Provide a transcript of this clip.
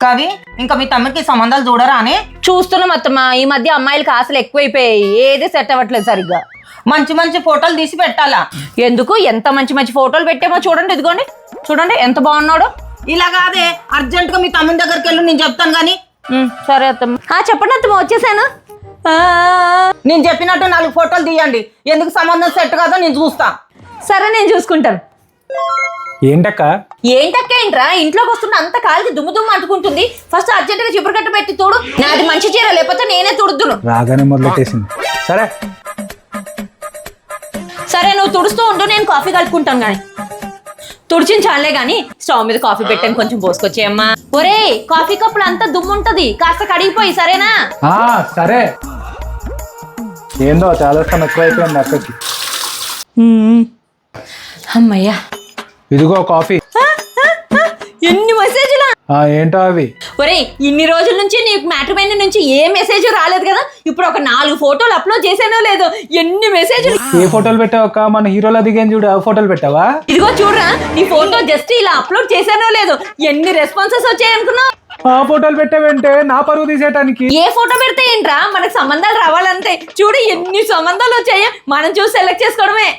కవి ఇంకా మీ తమ్ముడికి సంబంధాలు చూడరా అని చూస్తున్నాం అత్తమ్మ. ఈ మధ్య అమ్మాయిలకి ఆశలు ఎక్కువైపోయాయి, ఏది సెట్ అవ్వట్లేదు సరిగ్గా. మంచి మంచి ఫోటోలు తీసి పెట్టాలా. ఎందుకు? ఎంత మంచి మంచి ఫోటోలు పెట్టామో చూడండి, ఇదిగోండి చూడండి ఎంత బాగున్నాడు. ఇలా కాదే, అర్జెంట్ గా మీ తమ్ముడి దగ్గరికి వెళ్ళి నేను చెప్తాను గానీ. సరే అత్తమ్మ. చెప్పండి అత్తమ్మ, వచ్చేసాను. నేను చెప్పినట్టు 4 ఫోటోలు తీయండి. ఎందుకు సంబంధం సెట్ కాదో నేను చూస్తా. సరే నేను చూసుకుంటాను. ఏంటక్క? ఏంటక్క ఏంట్రా, ఇంట్లోకి వస్తున్న అంత కాలికి దుమ్ము దుమ్ము అంటుకుంటుంది. ఫస్ట్ అర్జెంట్ గా చిపురు కట్ట పెట్టి తోడు. నాది మంచి చీర, లేకపోతే నేనే తుడుదును. రాగానే మొదలెట్టేసింది. సరే సరే నువ్వు తుడుస్తూ ఉండు, నేను కాఫీ కలుపుకుంటాను. గాని తుడిచిన చాలే గాని స్టవ్ మీద కాఫీ పెట్టాను, కొంచెం పోసుకొచ్చేయమ్మా. ఒరే, కాఫీ కప్పులు అంతా దుమ్ము ఉంటది, కాస్త కడిగిపోయి సరేనా? సరే. ఏందో చాలా ఎక్కువైపోయింది అక్కకి. అమ్మయ్యా, ఇదిగో కాఫీ. ఎన్ని మెసేజ్లా? ఏంటో అవి? ఒరే, ఇన్ని రోజుల నుంచి నీకు మ్యాట్రిమోనీ నుంచి ఏ మెసేజ్ రాలేదు కదా. ఇప్పుడు ఒక 4 ఫోటోలు అప్లోడ్ చేసానో లేదో, ఎన్ని మెసేజ్లు. ఏ ఫోటోలు పెట్టావక్క? మన హీరోల దిగేం చూడు, ఆ ఫోటోలు పెట్టావా? ఇదిగో చూడరా, నీ ఫోటో జస్ట్ ఇలా అప్లోడ్ చేసానో లేదో, ఎన్ని రెస్పాన్సెస్ వచ్చాయనుకున్నావు? ఆ ఫోటోలు పెట్టావంటే నా పరువు తీసేయటానికి. ఏ ఫోటో పెడితే ఏంట్రా, మనకు సంబంధాలు రావాలంటే. చూడు ఎన్ని సంబంధాలు వచ్చాయో, మనం చూసి సెలెక్ట్ చేసుకోవడమే.